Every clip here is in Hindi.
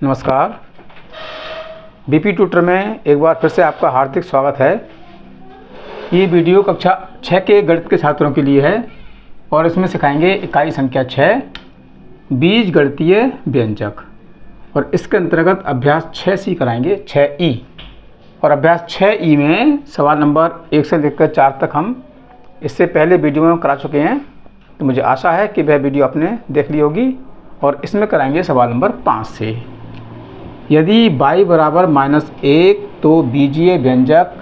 नमस्कार। बीपी ट्यूटर में एक बार फिर से आपका हार्दिक स्वागत है। ये वीडियो कक्षा 6 के गणित के छात्रों के लिए है और इसमें सिखाएंगे इकाई संख्या 6 बीज गणितीय व्यंजक, और इसके अंतर्गत अभ्यास 6C कराएंगे 6E। और अभ्यास 6E में सवाल नंबर 1 से लेकर 4 तक हम इससे पहले वीडियो में करा चुके हैं, तो मुझे आशा है कि वह वीडियो आपने देख ली होगी। और इसमें कराएंगे सवाल नंबर 5 से। यदि y बराबर -1 तो बीजीय व्यंजक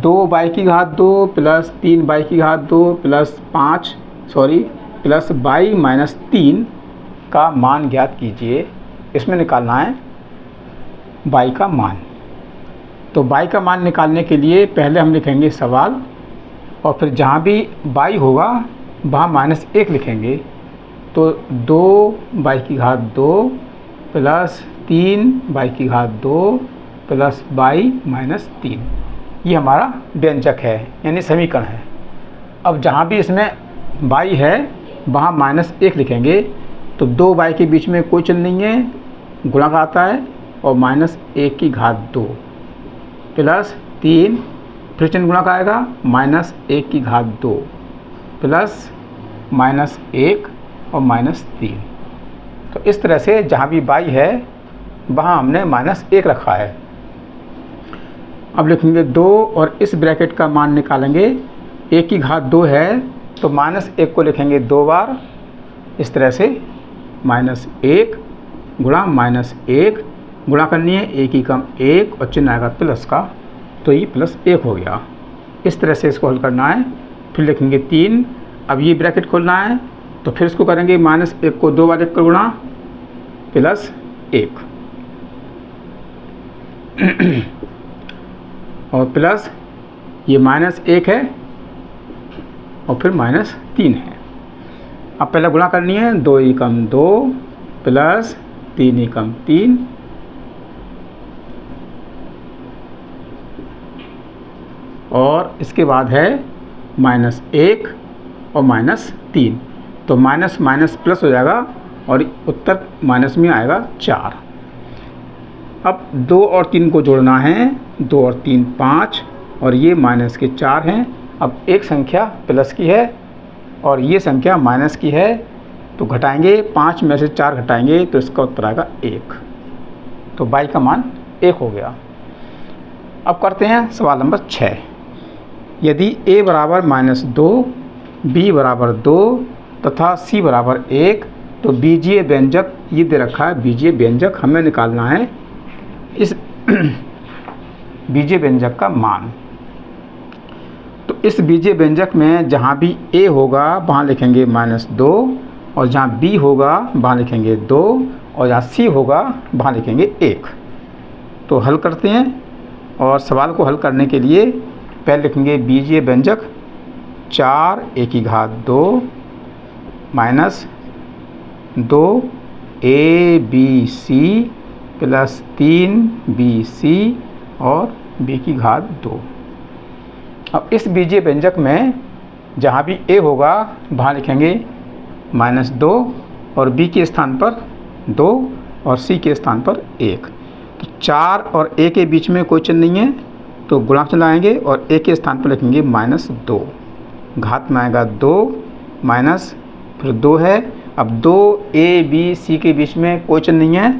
2y की घात 2 प्लस 3y की घात 2 प्लस प्लस y - 3 का मान ज्ञात कीजिए। इसमें निकालना है y का मान। तो y का मान निकालने के लिए पहले हम लिखेंगे सवाल, और फिर जहाँ भी y होगा वहाँ -1 लिखेंगे। तो 2y की घात 2 प्लस 3y की घात 2 प्लस y - 3, ये हमारा व्यंजक है, यानी समीकरण है। अब जहाँ भी इसमें y है वहाँ -1 लिखेंगे। तो 2y के बीच में कोई चिन्ह नहीं है, गुणा का आता है, और -1 की घात 2 प्लस 3, फिर चिन्ह गुणा का आएगा, -1 की घात 2 प्लस -1 और -3। तो इस तरह से जहाँ भी y है वहाँ हमने -1 रखा है। अब लिखेंगे 2 और इस ब्रैकेट का मान निकालेंगे। 1 की घात 2 है तो -1 को लिखेंगे 2 बार, इस तरह से -1 गुणा -1 गुणा करनी है, 1 ही कम 1 और चिन्ह आएगा प्लस का, तो ये +1 हो गया। इस तरह से इसको हल करना है। फिर लिखेंगे 3। अब ये ब्रैकेट खोलना है तो फिर इसको करेंगे -1 को 2 बार लिख कर गुणा +1 और प्लस ये -1 है और फिर -3 है। अब पहले गुणा करनी है, 2 ही कम 2 प्लस 3 ही कम 3 और इसके बाद है -1 और -3, तो माइनस माइनस प्लस हो जाएगा और उत्तर माइनस में आएगा 4। अब 2 और 3 को जोड़ना है, 2 और 3 5 और ये माइनस के 4 हैं। अब एक संख्या प्लस की है और ये संख्या माइनस की है, तो घटाएंगे, 5 में से 4 घटाएंगे तो इसका उत्तर आएगा 1। तो y का मान 1 हो गया। अब करते हैं सवाल नंबर 6। यदि a बराबर -2, b बराबर 2 तथा c बराबर 1 तो बीजीय व्यंजक, ये दे रखा है बीजीय व्यंजक, हमें निकालना है इस बीजीय व्यंजक का मान। तो इस बीजीय व्यंजक में जहाँ भी a होगा वहाँ लिखेंगे -2, और जहाँ b होगा वहाँ लिखेंगे 2, और जहाँ c होगा वहाँ लिखेंगे 1। तो हल करते हैं, और सवाल को हल करने के लिए पहले लिखेंगे बीजीय व्यंजक 4a की घात 2 माइनस 2abc प्लस 3bc और b की घात 2। अब इस बीजीय व्यंजक में जहाँ भी a होगा वहाँ लिखेंगे -2 और b के स्थान पर 2 और c के स्थान पर 1। तो 4 और a के बीच में कोई चिन्ह नहीं है, तो गुणा चिन्ह लाएंगे और a के स्थान पर लिखेंगे -2, घात में आएगा 2 माइनस फिर 2 है। अब 2abc के बीच में कोई चिन्ह नहीं है,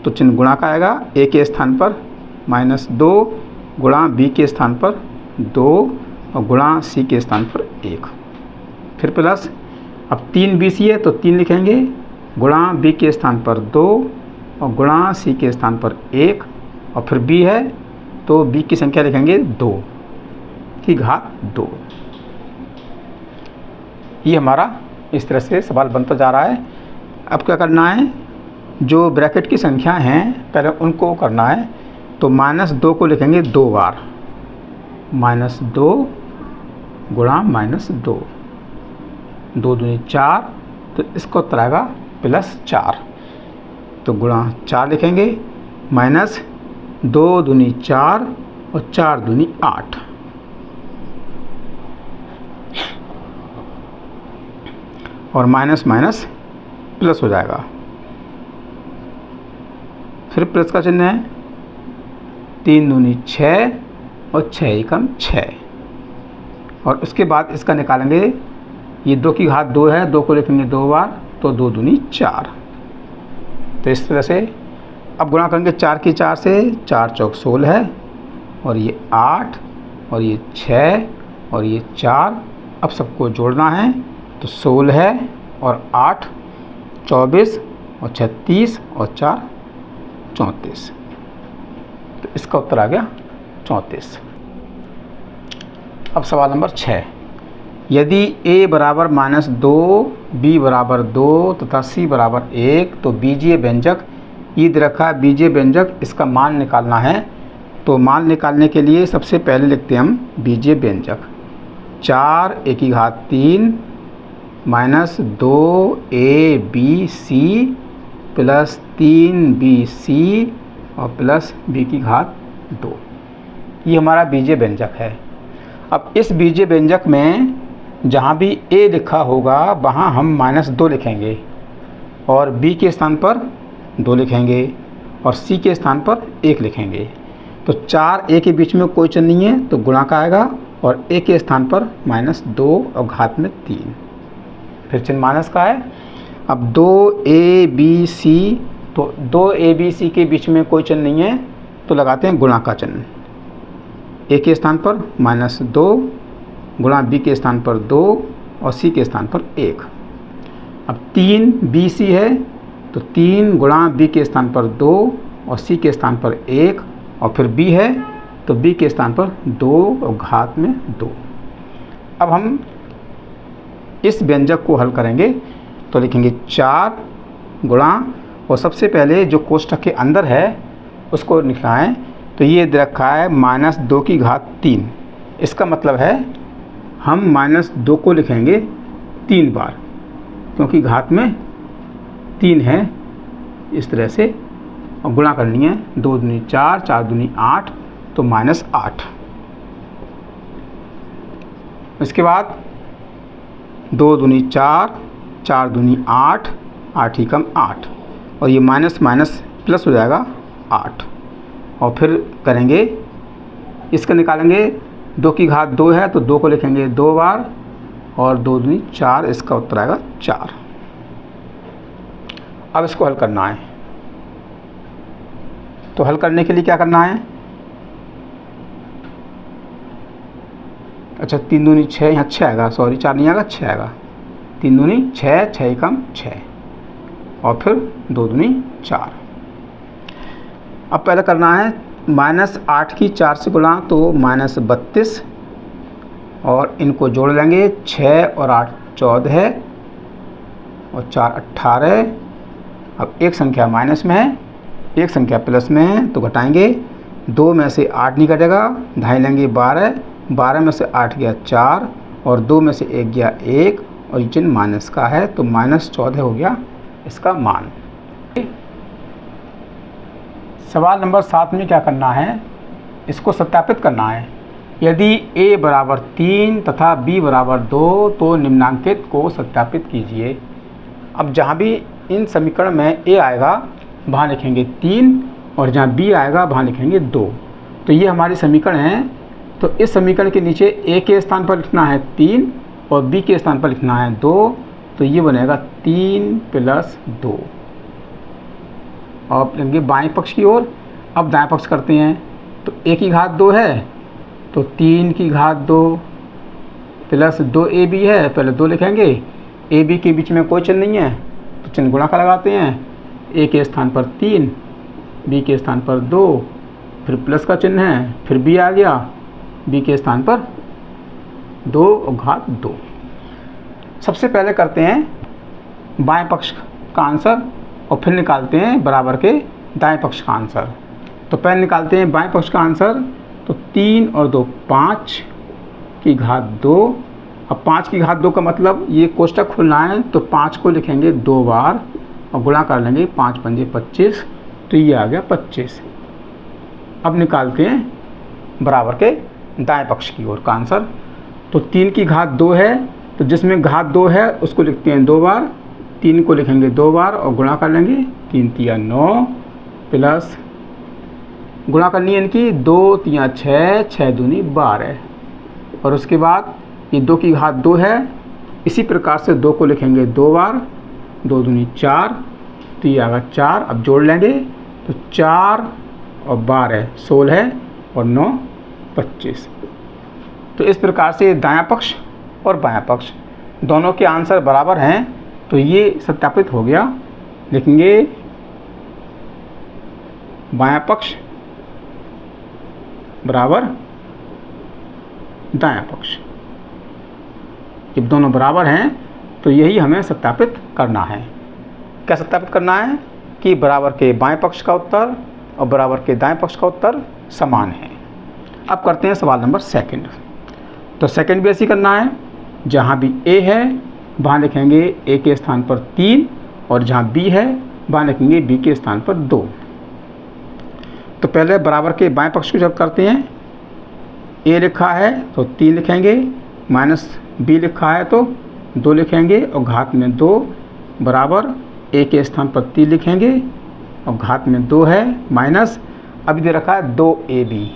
तो चिन्ह गुणा का आएगा, a के स्थान पर -2 गुणा b के स्थान पर 2 और गुणा c के स्थान पर 1, फिर प्लस। अब 3bc है तो 3 लिखेंगे, गुणा b के स्थान पर 2 और गुणा c के स्थान पर 1, और फिर b है तो b की संख्या लिखेंगे 2 की घात 2। ये हमारा इस तरह से सवाल बनता जा रहा है। अब क्या करना है, जो ब्रैकेट की संख्या हैं पहले उनको करना है। तो -2 को लिखेंगे 2 बार, -2 गुणा -2, 2 दूनी 4, तो इसको उत्तर आएगा +4। तो गुणा 4 लिखेंगे, -2 दूनी 4 और 4 दूनी 8, और माइनस माइनस प्लस हो जाएगा। फिर प्लस का चिन्ह है, 3 दूनी 6 और 6 एकम 6। और उसके बाद इसका निकालेंगे, ये 2 की घात 2 है, 2 को लिखेंगे 2 बार, तो 2 दूनी 4। तो इस तरह से अब गुणा करेंगे 4 की 4 से, 4 चौक 16 है, और ये 8 और ये 6 और ये 4। अब सबको जोड़ना है, तो 16 है और 8 24 और 36 और 4 34। तो इसका उत्तर आ गया 34। अब सवाल नंबर 6, यदि a बराबर -2, b बराबर 2 तथा c बराबर 1 तो बीजीय व्यंजक ईद रखा बीजीय व्यंजक, इसका मान निकालना है। तो मान निकालने के लिए सबसे पहले लिखते हैं हम बीजीय व्यंजक। 4 a की घात 3 -2abc प्लस 3bc और प्लस b की घात 2, ये हमारा बीजीय व्यंजक है। अब इस बीजीय व्यंजक में जहाँ भी a लिखा होगा वहाँ हम -2 लिखेंगे और b के स्थान पर 2 लिखेंगे और c के स्थान पर 1 लिखेंगे। तो 4 a के बीच में कोई चिन्ह नहीं है, तो गुणा का आएगा और a के स्थान पर -2 और घात में 3, फिर चिन्ह माइनस का है। अब 2abc, तो 2abc के बीच में कोई चिन्ह नहीं है, तो लगाते हैं गुणा का चिन्ह। a के स्थान पर -2 गुणा b के स्थान पर 2 और c के स्थान पर 1। अब 3bc है, तो 3 गुणा b के स्थान पर 2 और c के स्थान पर 1, और फिर b है तो b के स्थान पर 2 और घात में 2। अब हम इस व्यंजक को हल करेंगे, तो लिखेंगे 4 गुणा, और सबसे पहले जो कोष्ठक के अंदर है उसको लिखना है। तो ये दे रखा है -2 की घात 3, इसका मतलब है हम -2 को लिखेंगे 3 बार, क्योंकि घात में 3 है। इस तरह से और गुणा करनी है, 2 दूनी 4, 4 दूनी 8, तो -8। इसके बाद 2 दूनी 4, 4 दूनी 8, 8 एकम 8, और ये माइनस माइनस प्लस हो जाएगा 8। और फिर करेंगे, इसका निकालेंगे, 2 की घात 2 है तो 2 को लिखेंगे 2 बार, और 2 दूनी 4, इसका उत्तर आएगा 4। अब इसको हल करना है, तो हल करने के लिए क्या करना है, अच्छा 3 दूनी 6, यहाँ 6 आएगा, सॉरी 4 नहीं आएगा, 6 आएगा। 3 दूनी 6, 6 एकम 6, और फिर 2 दूनी 4। अब पहले करना है -8 की 4 से गुणा, तो -32, और इनको जोड़ लेंगे, 6 और 8 14 और 4 18। अब एक संख्या माइनस में है, एक संख्या प्लस में है, तो घटाएंगे, 2 में से 8 नहीं घटेगा, ढाई लेंगे 12, 12 में से 8 गया 4, और 2 में से 1 गया 1, और ये चिन्ह माइनस का है, तो -14 हो गया इसका मान। सवाल नंबर 7 में क्या करना है, इसको सत्यापित करना है। यदि a बराबर 3 तथा b बराबर 2 तो निम्नांकित को सत्यापित कीजिए। अब जहाँ भी इन समीकरण में a आएगा वहाँ लिखेंगे 3, और जहाँ b आएगा वहाँ लिखेंगे 2। तो ये हमारी समीकरण है। तो इस समीकरण के नीचे a के स्थान पर लिखना है 3 और b के स्थान पर लिखना है 2, तो ये बनेगा 3 + 2। और लेंगे बाएं पक्ष की ओर। अब दाएं पक्ष करते हैं, तो a की घात 2 है, तो 3 की घात 2 प्लस 2ab है, पहले 2 लिखेंगे, ab के बीच में कोई चिन्ह नहीं है, तो चिन्ह गुणा का लगाते हैं। a के स्थान पर 3, b के स्थान पर 2, फिर प्लस का चिन्ह है, फिर b आ गया, b के स्थान पर 2 और घात 2। सबसे पहले करते हैं बाएं पक्ष का आंसर, और फिर निकालते हैं बराबर के दाएं पक्ष का आंसर। तो पहले निकालते हैं बाएं पक्ष का आंसर, तो 3 और 2 5 की घात 2। अब 5 की घात 2 का मतलब ये कोष्ठक खुलना है, तो 5 को लिखेंगे 2 बार और गुणा कर लेंगे, 5 × 5 = 25, तो ये आ गया 25। अब निकालते हैं बराबर के दाएं पक्ष की ओर का आंसर। तो 3 की घात 2 है, तो जिसमें घात 2 है उसको लिखते हैं 2 बार, 3 को लिखेंगे 2 बार और गुणा कर लेंगे, 3 × 3 = 9, प्लस गुणा करनी है इनकी 2 3 6, 6 दूनी 12, और उसके बाद ये 2 की घात 2 है, इसी प्रकार से 2 को लिखेंगे 2 बार, 2 दूनी 4, तो ये आएगा 4। अब जोड़ लेंगे तो 4 और 12 16 और 9 25। तो इस प्रकार से दायां पक्ष और बायां पक्ष दोनों के आंसर बराबर हैं, तो ये सत्यापित हो गया। लिखेंगे बायां पक्ष बराबर दायां पक्ष, जब दोनों बराबर हैं तो यही हमें सत्यापित करना है। क्या सत्यापित करना है कि बराबर के बाएं पक्ष का उत्तर और बराबर के दाएं पक्ष का उत्तर समान है। अब करते हैं सवाल नंबर सेकंड। तो सेकंड भी ऐसे करना है, जहाँ भी ए है वहाँ लिखेंगे ए के स्थान पर 3, और जहाँ बी है वहाँ लिखेंगे बी के स्थान पर 2। तो पहले बराबर के बाएं पक्ष को जब करते हैं, ए लिखा है तो 3 लिखेंगे, माइनस बी लिखा है तो 2 लिखेंगे, और घात में 2 बराबर ए के स्थान पर 3 लिखेंगे, और घात में 2 है, माइनस अभी दे रखा है 2ab।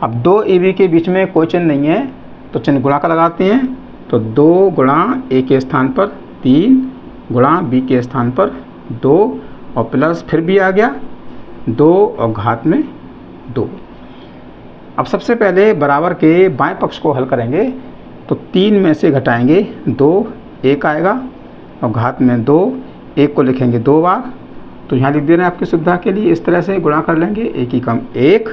अब 2ab के बीच में कोई चिन्ह नहीं है तो चिन्ह गुणा का लगाते हैं, तो 2 गुणा ए के स्थान पर 3 गुणा बी के स्थान पर 2, और प्लस फिर भी आ गया 2 और घात में 2। अब सबसे पहले बराबर के बाएं पक्ष को हल करेंगे, तो 3 में से घटाएंगे 2, 1 आएगा, और घात में 2, 1 को लिखेंगे 2 बार, तो यहाँ लिख दे रहे हैं आपकी सुविधा के लिए, इस तरह से गुणा कर लेंगे, 1 ही कम 1।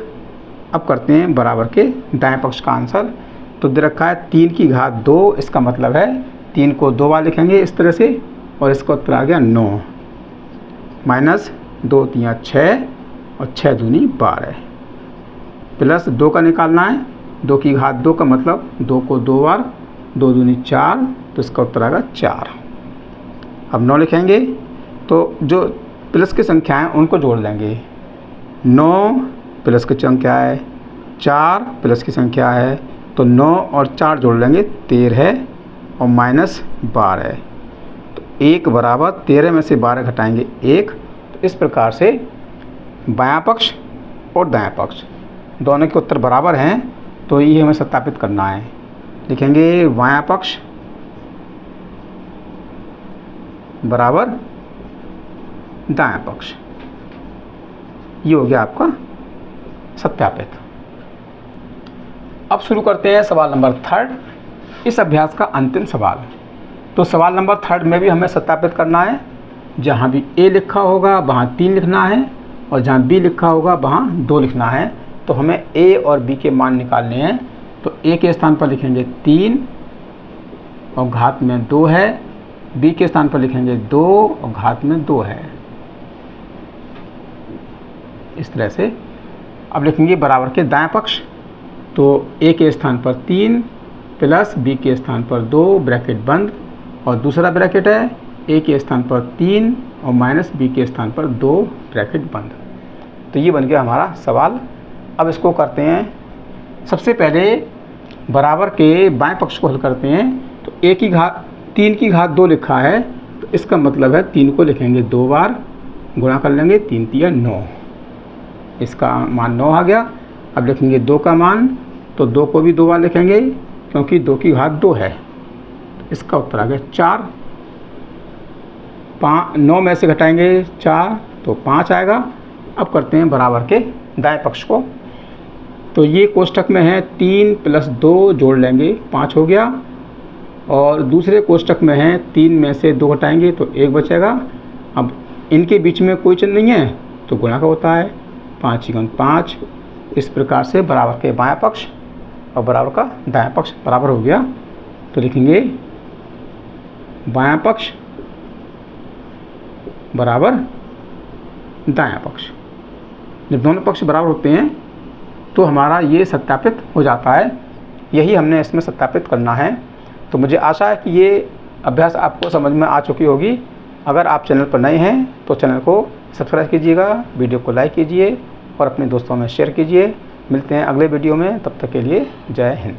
अब करते हैं बराबर के दाएं पक्ष का आंसर। तो दे रखा है 3 की घात 2, इसका मतलब है 3 को 2 बार लिखेंगे इस तरह से, और इसका उत्तर आ गया 9, माइनस 2 3 6 और 6 दूनी 12, प्लस 2 का निकालना है, 2 की घात 2 का मतलब 2 को 2 बार, 2 दूनी 4, तो इसका उत्तर आएगा 4। अब 9 लिखेंगे, तो जो प्लस की संख्या है उनको जोड़ लेंगे। 9 प्लस की संख्या है, 4 प्लस की संख्या है, तो 9 और 4 जोड़ लेंगे 13 और माइनस 12, तो 1 बराबर 13 में से 12 घटाएंगे 1। तो इस प्रकार से बायां पक्ष और दायां पक्ष दोनों के उत्तर बराबर हैं, तो ये हमें सत्यापित करना है। लिखेंगे बायां पक्ष बराबर दायां पक्ष, ये हो गया आपका सत्यापित। अब शुरू करते हैं सवाल नंबर 3, इस अभ्यास का अंतिम सवाल। तो सवाल नंबर 3 में भी हमें सत्यापित करना है, जहाँ भी ए लिखा होगा वहाँ 3 लिखना है, और जहाँ बी लिखा होगा वहाँ 2 लिखना है। तो हमें ए और बी के मान निकालने हैं, तो ए के स्थान पर लिखेंगे 3 और घात में 2 है, बी के स्थान पर लिखेंगे 2 और घात में 2 है, इस तरह से। अब लिखेंगे बराबर के दाएं पक्ष, तो ए के स्थान पर 3 प्लस बी के स्थान पर 2 ब्रैकेट बंद, और दूसरा ब्रैकेट है ए के स्थान पर 3 और माइनस बी के स्थान पर 2 ब्रैकेट बंद। तो ये बन गया हमारा सवाल। अब इसको करते हैं, सबसे पहले बराबर के बाएं पक्ष को हल करते हैं। तो ए की घात 3 की घात 2 लिखा है, तो इसका मतलब है 3 को लिखेंगे 2 बार, गुणा कर लेंगे 3 3 9, इसका मान 9 आ गया। अब लिखेंगे 2 का मान, तो 2 को भी 2 बार लिखेंगे क्योंकि 2 की घात 2 है, तो इसका उत्तर आ गया 4। 9 में से घटाएंगे 4 तो 5 आएगा। अब करते हैं बराबर के दाएं पक्ष को, तो ये कोष्ठक में है 3 प्लस 2 जोड़ लेंगे 5 हो गया, और दूसरे कोष्ठक में है 3 में से 2 घटाएंगे तो 1 बचेगा। अब इनके बीच में कोई चिन्ह नहीं है तो गुणा का होता है, 5 × 5। इस प्रकार से बराबर के बायां पक्ष और बराबर का दायां पक्ष बराबर हो गया। तो लिखेंगे बायां पक्ष बराबर दायां पक्ष। जब दोनों पक्ष बराबर होते हैं तो हमारा ये सत्यापित हो जाता है। यही हमने इसमें सत्यापित करना है। तो मुझे आशा है कि ये अभ्यास आपको समझ में आ चुकी होगी। अगर आप चैनल पर नए हैं तो चैनल को सब्सक्राइब कीजिएगा, वीडियो को लाइक कीजिए और अपने दोस्तों में शेयर कीजिए। मिलते हैं अगले वीडियो में, तब तक के लिए जय हिंद।